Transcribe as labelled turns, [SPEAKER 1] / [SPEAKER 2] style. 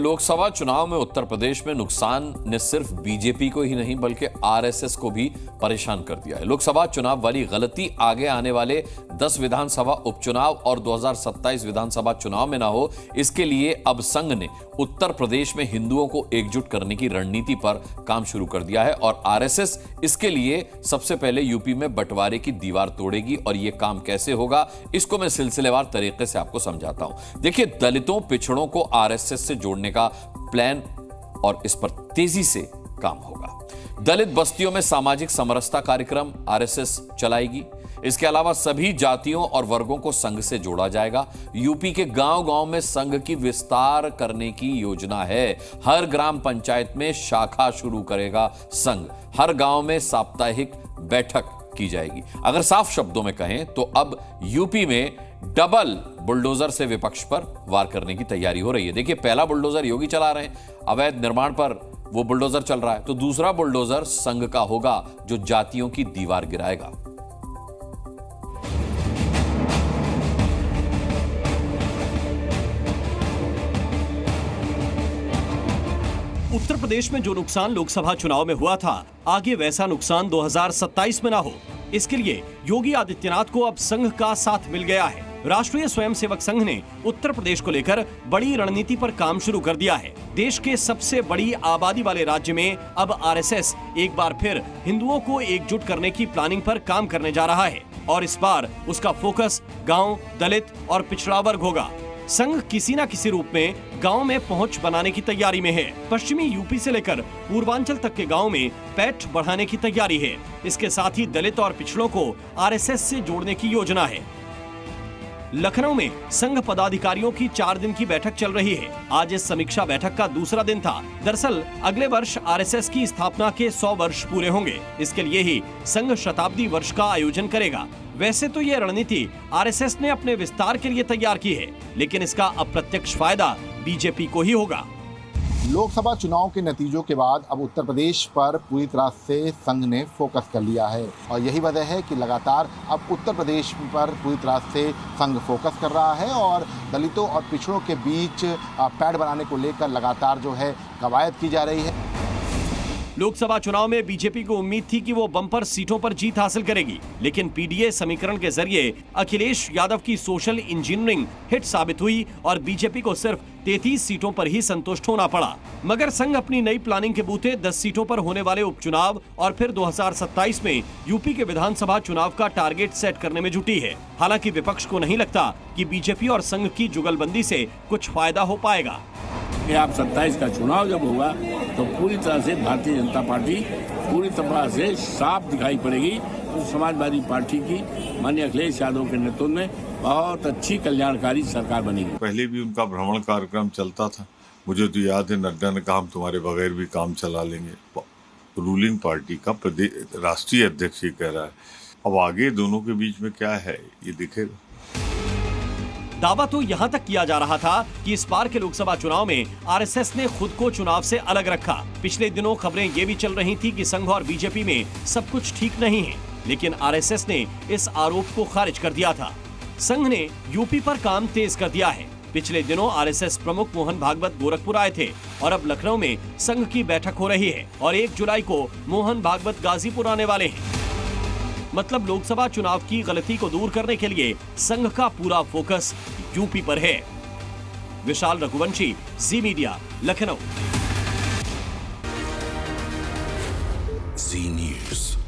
[SPEAKER 1] लोकसभा चुनाव में उत्तर प्रदेश में नुकसान ने सिर्फ बीजेपी को ही नहीं बल्कि आरएसएस को भी परेशान कर दिया है। लोकसभा चुनाव वाली गलती आगे आने वाले 10 विधानसभा उपचुनाव और 2027 विधानसभा चुनाव में ना हो, इसके लिए अब संघ ने उत्तर प्रदेश में हिंदुओं को एकजुट करने की रणनीति पर काम शुरू कर दिया है और आरएसएस इसके लिए सबसे पहले यूपी में बंटवारे की दीवार तोड़ेगी। और यह काम कैसे होगा, इसको मैं सिलसिलेवार तरीके से आपको समझाता हूं। देखिए, दलितों पिछड़ों को आरएसएस से जोड़ने का प्लान और इस पर तेजी से काम होगा। दलित बस्तियों में सामाजिक समरसता कार्यक्रम आरएसएस चलाएगी। इसके अलावा सभी जातियों और वर्गों को संघ से जोड़ा जाएगा। यूपी के गांव-गांव में संघ की विस्तार करने की योजना है। हर ग्राम पंचायत में शाखा शुरू करेगा संघ। हर गांव में साप्ताहिक बैठक की जाएगी। अगर साफ शब्दों में कहें तो अब यूपी में डबल बुलडोजर से विपक्ष पर वार करने की तैयारी हो रही है। देखिए, पहला बुलडोजर योगी चला रहे हैं, अवैध निर्माण पर वो बुलडोजर चल रहा है, तो दूसरा बुलडोजर संघ का होगा जो जातियों की दीवार गिराएगा।
[SPEAKER 2] उत्तर प्रदेश में जो नुकसान लोकसभा चुनाव में हुआ था, आगे वैसा नुकसान 2027 में ना हो, इसके लिए योगी आदित्यनाथ को अब संघ का साथ मिल गया है। राष्ट्रीय स्वयंसेवक संघ ने उत्तर प्रदेश को लेकर बड़ी रणनीति पर काम शुरू कर दिया है। देश के सबसे बड़ी आबादी वाले राज्य में अब आरएसएस एक बार फिर हिंदुओं को एकजुट करने की प्लानिंग पर काम करने जा रहा है और इस बार उसका फोकस गांव, दलित और पिछड़ा वर्ग होगा। संघ किसी न किसी रूप में गांव में पहुंच बनाने की तैयारी में है। पश्चिमी यूपी से लेकर पूर्वांचल तक के गांव में पैठ बढ़ाने की तैयारी है। इसके साथ ही दलित और पिछड़ों को आरएसएस से जोड़ने की योजना है। लखनऊ में संघ पदाधिकारियों की 4 दिन की बैठक चल रही है। आज इस समीक्षा बैठक का दूसरा दिन था। दरअसल अगले वर्ष आरएसएस की स्थापना के 100 वर्ष पूरे होंगे। इसके लिए ही संघ शताब्दी वर्ष का आयोजन करेगा। वैसे तो ये रणनीति आरएसएस ने अपने विस्तार के लिए तैयार की है, लेकिन इसका अप्रत्यक्ष फायदा बीजेपी को ही होगा।
[SPEAKER 3] लोकसभा चुनाव के नतीजों के बाद अब उत्तर प्रदेश पर पूरी तरह से संघ ने फोकस कर लिया है और यही वजह है कि लगातार अब उत्तर प्रदेश पर पूरी तरह से संघ फोकस कर रहा है और दलितों और पिछड़ों के बीच पैठ बनाने को लेकर लगातार जो है कवायद की जा रही है।
[SPEAKER 2] लोकसभा चुनाव में बीजेपी को उम्मीद थी कि वो बम्पर सीटों पर जीत हासिल करेगी, लेकिन पीडीए समीकरण के जरिए अखिलेश यादव की सोशल इंजीनियरिंग हिट साबित हुई और बीजेपी को सिर्फ 33 सीटों पर ही संतुष्ट होना पड़ा। मगर संघ अपनी नई प्लानिंग के बूते 10 सीटों पर होने वाले उपचुनाव और फिर 2027 में यूपी के विधानसभा चुनाव का टारगेट सेट करने में जुटी है। हालांकि विपक्ष को नहीं लगता कि बीजेपी और संघ की जुगलबंदी से कुछ फायदा हो पाएगा।
[SPEAKER 4] आप 27 का चुनाव जब होगा तो पूरी तरह से भारतीय जनता पार्टी पूरी तरह से साफ दिखाई पड़ेगी। तो समाजवादी पार्टी की माननीय अखिलेश यादव के नेतृत्व में बहुत अच्छी कल्याणकारी सरकार बनेगी।
[SPEAKER 5] पहले भी उनका भ्रमण कार्यक्रम चलता था। मुझे तो याद है, नड्डा ने कहा हम तुम्हारे बगैर भी काम चला लेंगे। रूलिंग पार्टी का राष्ट्रीय अध्यक्ष ये कह रहा है। अब आगे दोनों के बीच में क्या है ये दिखेगा।
[SPEAKER 2] दावा तो यहां तक किया जा रहा था कि इस बार के लोकसभा चुनाव में आरएसएस ने खुद को चुनाव से अलग रखा। पिछले दिनों खबरें ये भी चल रही थी कि संघ और बीजेपी में सब कुछ ठीक नहीं है, लेकिन आरएसएस ने इस आरोप को खारिज कर दिया था। संघ ने यूपी पर काम तेज कर दिया है। पिछले दिनों आरएसएस प्रमुख मोहन भागवत गोरखपुर आए थे और अब लखनऊ में संघ की बैठक हो रही है और 1 जुलाई को मोहन भागवत गाजीपुर आने वाले हैं। मतलब लोकसभा चुनाव की गलती को दूर करने के लिए संघ का पूरा फोकस यूपी पर है। विशाल रघुवंशी, जी मीडिया, लखनऊ।
[SPEAKER 6] जी न्यूज़।